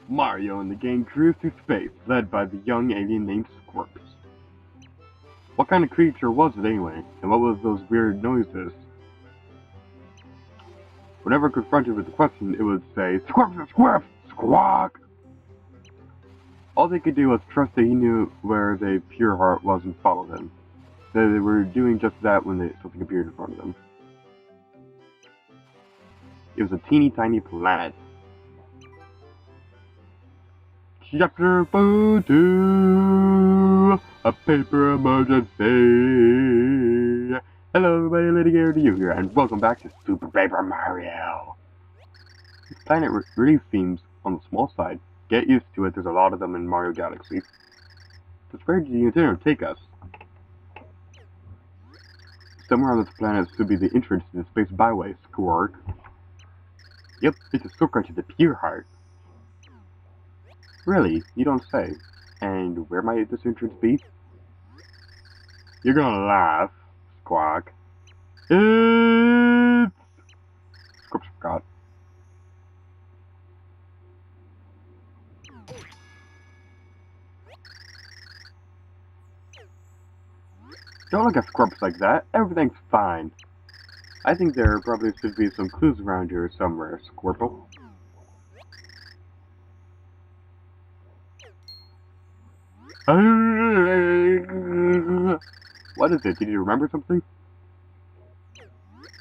Mario and the gang cruise through space, led by the young alien named Squirps. What kind of creature was it anyway, and what was those weird noises? Whenever confronted with the question, it would say, "Squirp, squirp, squawk!" All they could do was trust that he knew where the pure heart was and follow them. They were doing just that when something appeared in front of them. It was a teeny tiny planet. Chapter 2, a paper emergency. Hello everybody, Lady Gary to you here, and welcome back to Super Paper Mario. This planet really seems on the small side. Get used to it, there's a lot of them in Mario Galaxy. But where did the antenna take us? Somewhere on this planet should be the entrance to the Space Byway, Squark. Yep, it's a shortcut to the pure heart. Really? You don't say. And where might this entrance be? You're gonna laugh, Squawk. It's... Squirps forgot. Don't look at Squirps like that. Everything's fine. I think there probably should be some clues around here somewhere, Squirple. What is it? Did you remember something?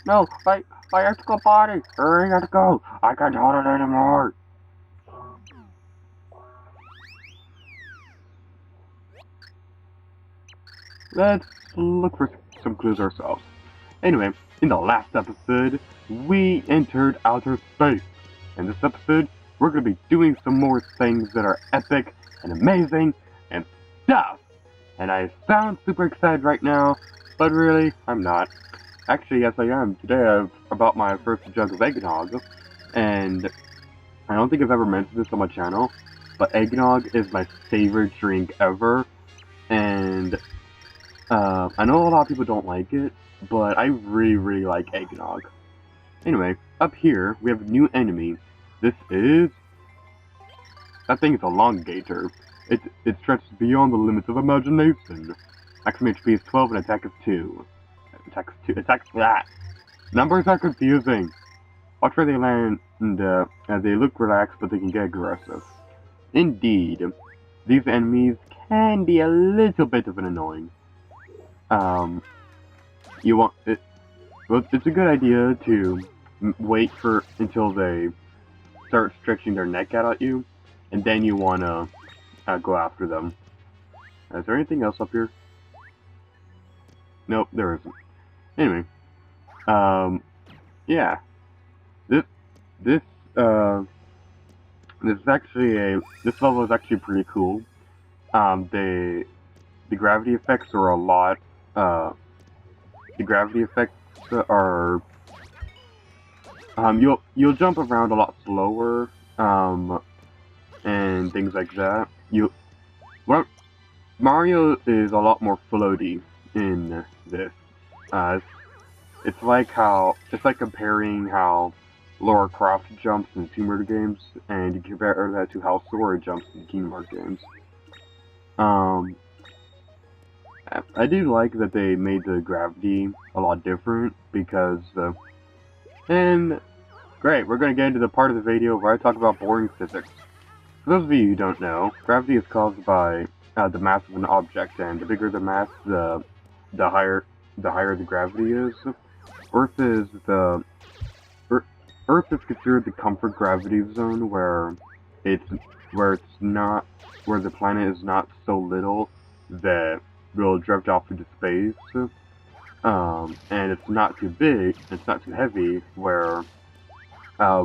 No, I have to go potty. I have to go. I can't hold it anymore. Let's look for some clues ourselves. Anyway, in the last episode, we entered outer space. In this episode, we're going to be doing some more things that are epic and amazing and stuff. And I sound super excited right now, but really, I'm not. Actually, yes I am. Today I've about my first jug of eggnog, and I don't think I've ever mentioned this on my channel, but eggnog is my favorite drink ever, and I know a lot of people don't like it, but I really like eggnog. Anyway, up here, we have a new enemy. This is... that thing is a longator. It stretches beyond the limits of imagination. Maximum HP is 12 and attack is 2. Attack that. Numbers are confusing. Watch where they land, and they look relaxed, but they can get aggressive. Indeed, these enemies can be a little bit of an annoying. Well, it's a good idea to wait until they start stretching their neck out at you, and then you wanna go after them. Is there anything else up here? Nope, there isn't. Anyway, yeah, this level is actually pretty cool. The gravity effects are a lot. The gravity effects are you'll jump around a lot slower, and things like that. Mario is a lot more floaty in this. It's like comparing how Lara Croft jumps in the Tomb Raider games, and you compare that to how Sora jumps in the Kingdom Hearts games. I do like that they made the gravity a lot different because, and great, we're going to get into the part of the video where I talk about boring physics. For those of you who don't know, gravity is caused by the mass of an object, and the bigger the mass, the higher the gravity is. Earth is considered the comfort gravity zone where the planet is not so little that we'll drift off into space, and it's not too big, it's not too heavy, where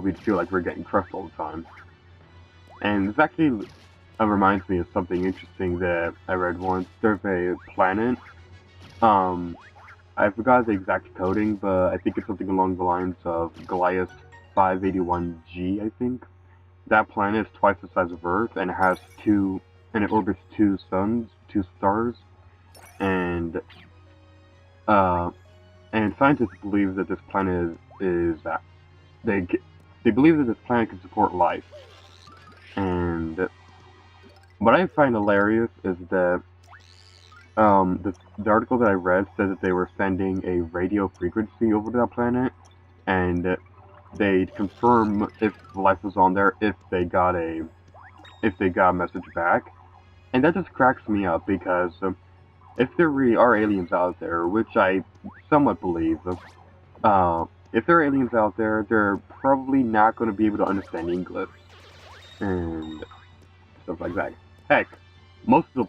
we'd feel like we're getting crushed all the time. And this actually reminds me of something interesting that I read once. There's a planet, I forgot the exact coding, but I think it's something along the lines of Goliath 581G, I think. That planet is twice the size of Earth, and it orbits two stars. And scientists believe that this planet they believe that this planet can support life. And what I find hilarious is that the article that I read said that they were sending a radio frequency over to that planet, and they'd confirm if life was on there if they got a message back. And that just cracks me up because if there really are aliens out there, which I somewhat believe, if there are aliens out there, they're probably not going to be able to understand English and stuff like that. Heck, most of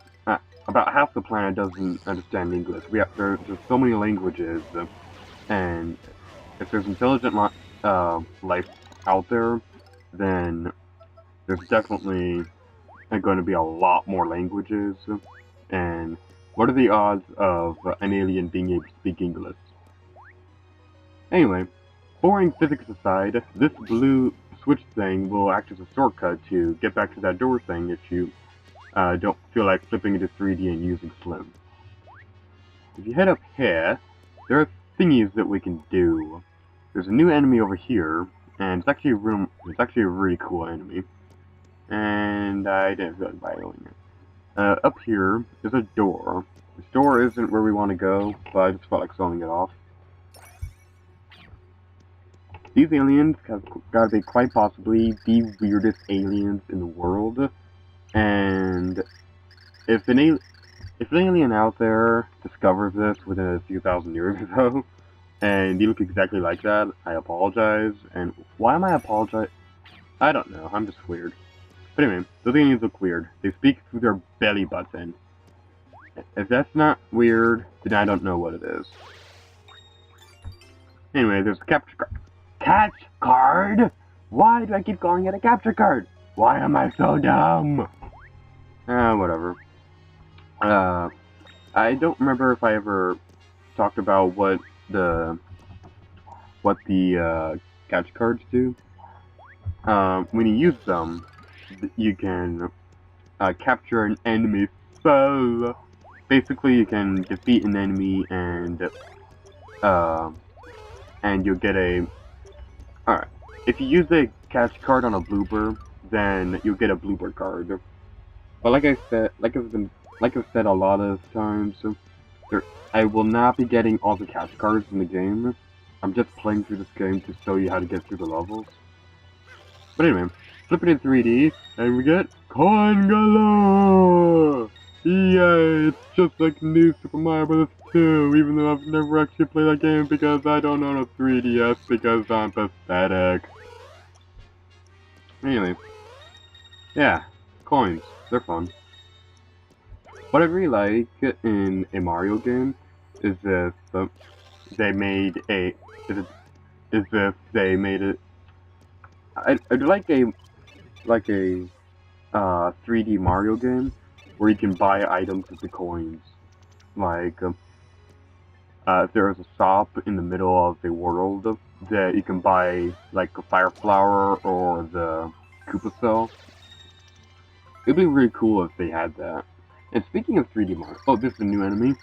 about half the planet doesn't understand English. There's so many languages, and if there's intelligent life out there, then there's definitely going to be a lot more languages. And what are the odds of an alien being able to speak English? Anyway, boring physics aside, this blue switch thing will act as a shortcut to get back to that door thing if you don't feel like flipping into 3D and using Slim. If you head up here, there are thingies that we can do. There's a new enemy over here, and it's actually a really cool enemy. And I didn't feel like violating it. Up here is a door. This door isn't where we want to go, but I just felt like selling it off. These aliens have got to be quite possibly the weirdest aliens in the world. And if an alien out there discovers this within a few thousand years or so, and you look exactly like that, I apologize. And why am I apologizing? I don't know, I'm just weird. But anyway, those aliens look weird. They speak through their belly button. If that's not weird, then I don't know what it is. Anyway, there's a capture card. Catch card? Why do I keep calling it a capture card? Why am I so dumb? Whatever. I don't remember if I ever talked about what the catch cards do. When you use them, you can capture an enemy foe. Basically, you can defeat an enemy and you'll get a... Alright, if you use a catch card on a blooper, then you'll get a blooper card. But like I've said a lot of times, I will not be getting all the catch cards in the game. I'm just playing through this game to show you how to get through the levels. But anyway, flip it in 3D, and we get coin galore! Yay, it's just like New Super Mario Bros. 2, even though I've never actually played that game because I don't own a 3DS because I'm pathetic. Anyway, yeah, coins, they're fun. What I really like in a Mario game is if they made it. I'd like a 3D Mario game where you can buy items with the coins. Like, if there is a shop in the middle of the world that you can buy, like, a Fire Flower or the Koopa Cell. It'd be really cool if they had that. And speaking of 3D Mario, oh, this is a new enemy.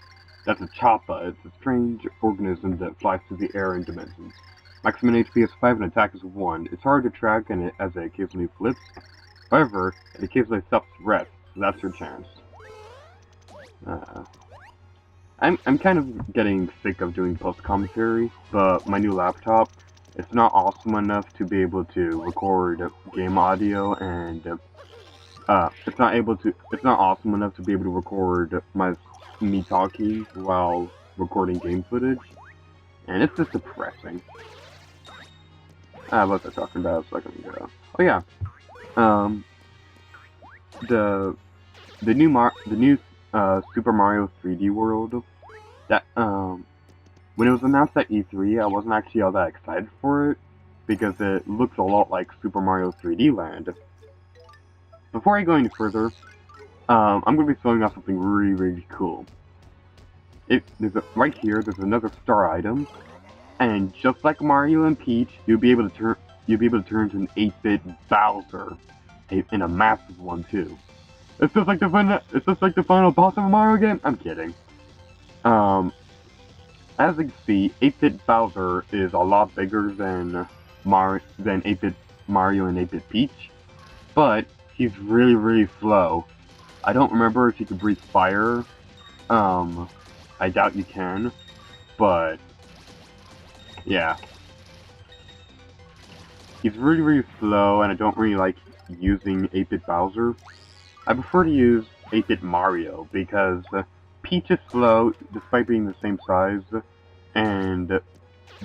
That's a Choppa. It's a strange organism that flies through the air in dimensions. Maximum HP is 5 and attack is 1. It's hard to track and as it occasionally flips. However, it occasionally stops rest, so that's your chance. I'm kind of getting sick of doing post-commentary, but my new laptop, it's not awesome enough to be able to record game audio, and it's not awesome enough to be able to record me talking while recording game footage, and it's just depressing. What was I talking about a second ago? Oh yeah, the new Super Mario 3D World. That when it was announced at E3, I wasn't actually all that excited for it because it looks a lot like Super Mario 3D Land. Before I go any further, I'm going to be showing off something really, really cool. Right here, there's another star item, and just like Mario and Peach, you'll be able to turn into an 8-bit Bowser, and a massive one too. It's just like the final boss of a Mario game. I'm kidding. As you can see, 8-bit Bowser is a lot bigger than 8-bit Mario and 8-bit Peach, but he's really, really slow. I don't remember if you can breathe fire. I doubt you can, but yeah. He's really, really slow, and I don't really like using 8-bit Bowser. I prefer to use 8-bit Mario, because Peach is slow, despite being the same size, and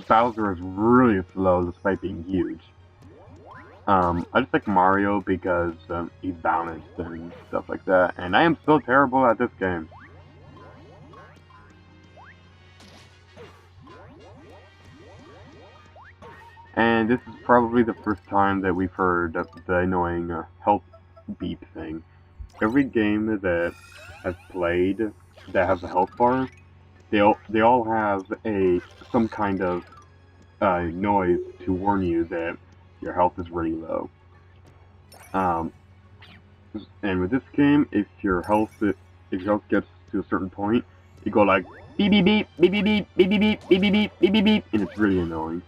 Bowser is really slow, despite being huge. I just like Mario because he's balanced and stuff like that, and I am so terrible at this game. And this is probably the first time that we've heard the annoying health beep thing. Every game that I've played that has a health bar, they all have some kind of noise to warn you that your health is really low. And with this game, if your health gets to a certain point, you go like beep beep beep beep beep beep beep beep beep beep beep beep beep beep beep, and it's really annoying.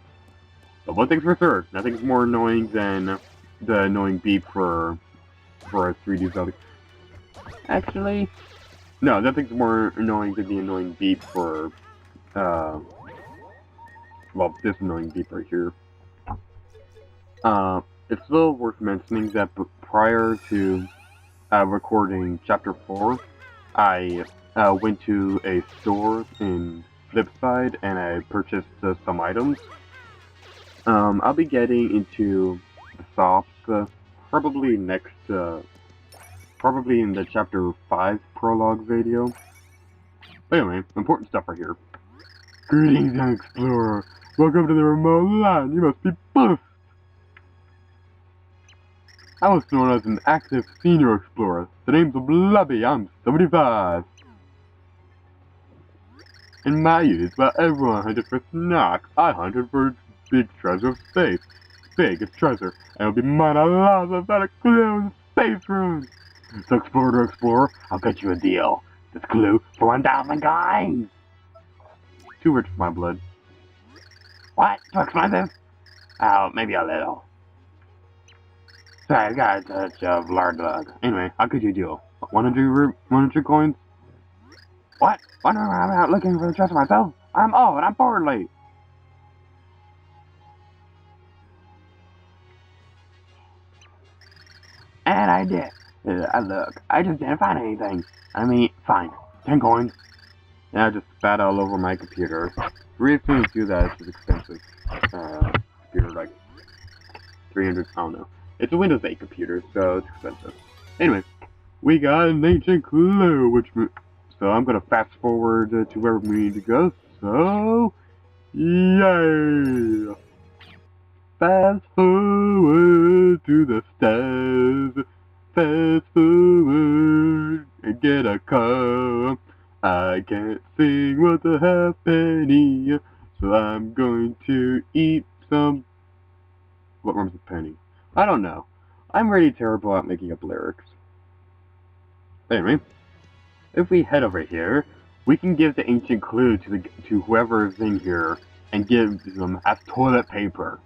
But one thing's for sure, nothing's more annoying than the annoying beep for a 3D Zelda. Actually, no, nothing's more annoying than the annoying beep for well, this annoying beep right here. It's still worth mentioning that prior to recording Chapter 4, I went to a store in Flipside and I purchased some items. I'll be getting into the shops probably in the Chapter 5 prologue video. But anyway, important stuff right here. Greetings, young explorer. Welcome to the remote land. You must be buffed. I was known as an active senior explorer. The name's Blubby. I'm 75. In my youth, while everyone hunted for snacks, I hunted for big treasure of space. Big as treasure, and it'll be mine alive without a clue in the space room. So explorer, I'll get you a deal. This clue for 1,000 coins. Too rich for my blood. What? Too expensive? Oh, maybe a little. Sorry, I got a touch of lard bug. Anyway, I'll get you a deal. 100 coins? What? I'm out looking for the treasure myself? I'm old and I'm bored late. And I did. Look, I just didn't find anything. I mean, fine. 10 coins. And I just spat all over my computer. The reason to do that is expensive. Computer, like 300, I don't know. It's a Windows 8 computer, so it's expensive. Anyway, we got an ancient clue, so I'm gonna fast forward to where we need to go. So, yay! Fast forward to the stars. Fast forward and get a car. I can't sing worth a halfpenny, so I'm going to eat some. What rhymes with penny? I don't know. I'm really terrible at making up lyrics. Anyway, if we head over here, we can give the ancient clue to whoever is in here and give them as toilet paper.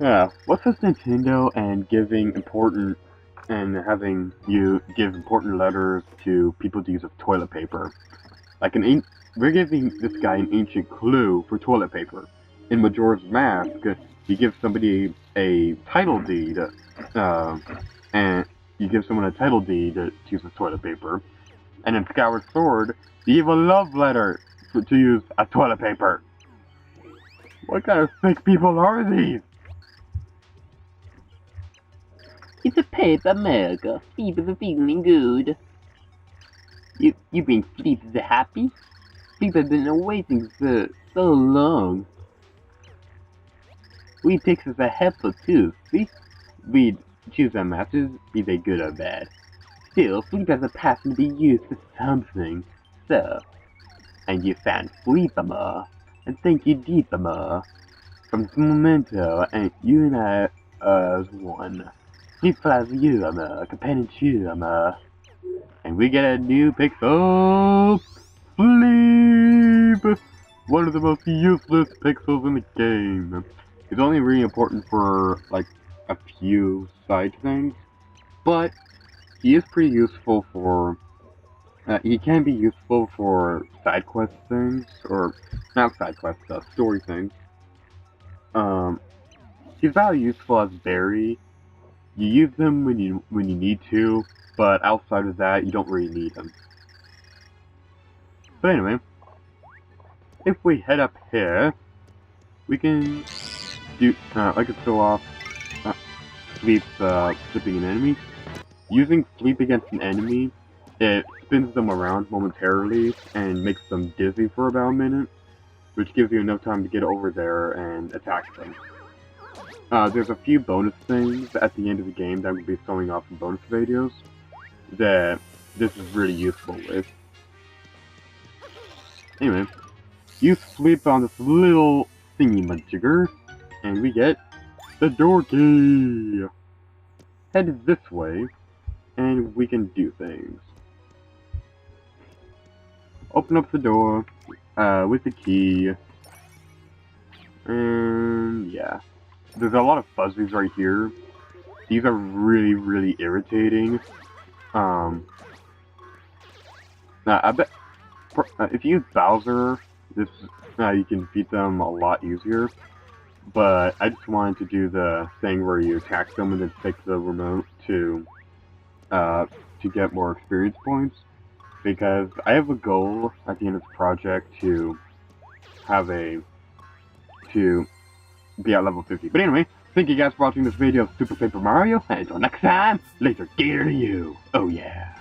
Yeah, what's this Nintendo and having you give important letters to people to use as toilet paper? Like we're giving this guy an ancient clue for toilet paper. In Majora's Mask, you give somebody a title deed, and you give someone a title deed to use as toilet paper. And in Skyward Sword, you give a love letter to use as toilet paper. What kind of sick people are these? It's a paper mug. People are feeling good. You bring Fleep the happy? Fleep has been waiting for so long. We takes us a helpful too, see? We'd choose our masters, be they good or bad. Still, Fleep has a passion to be used for something. So, and you found Fleepama, and thank you Deepama. From this memento, and you and I as one. Fleep flies you, companion to and we get a new pixel, Fleep! One of the most useless pixels in the game. It's only really important for, like, a few side things, but he is pretty useful for, he can be useful for side quest things, or not side quests, story things. He's about as useful as Barry. You use them when you need to, but outside of that, you don't really need them. But anyway, if we head up here, we can do, I could fill off Sleep, flipping an enemy. Using Sleep against an enemy, it spins them around momentarily and makes them dizzy for about a minute, which gives you enough time to get over there and attack them. There's a few bonus things at the end of the game that I'm going to be showing off in bonus videos that this is really useful with. Anyway, you Sleep on this little thingy-majigger, and we get the door key! Head this way, and we can do things. Open up the door with the key, and yeah. There's a lot of fuzzies right here. These are really, really irritating. I bet if you use Bowser, this you can defeat them a lot easier. But I just wanted to do the thing where you attack them and then take the remote to get more experience points, because I have a goal at the end of the project to be at level 50. But anyway, thank you guys for watching this video of Super Paper Mario, and until next time, later gear to you. Oh yeah.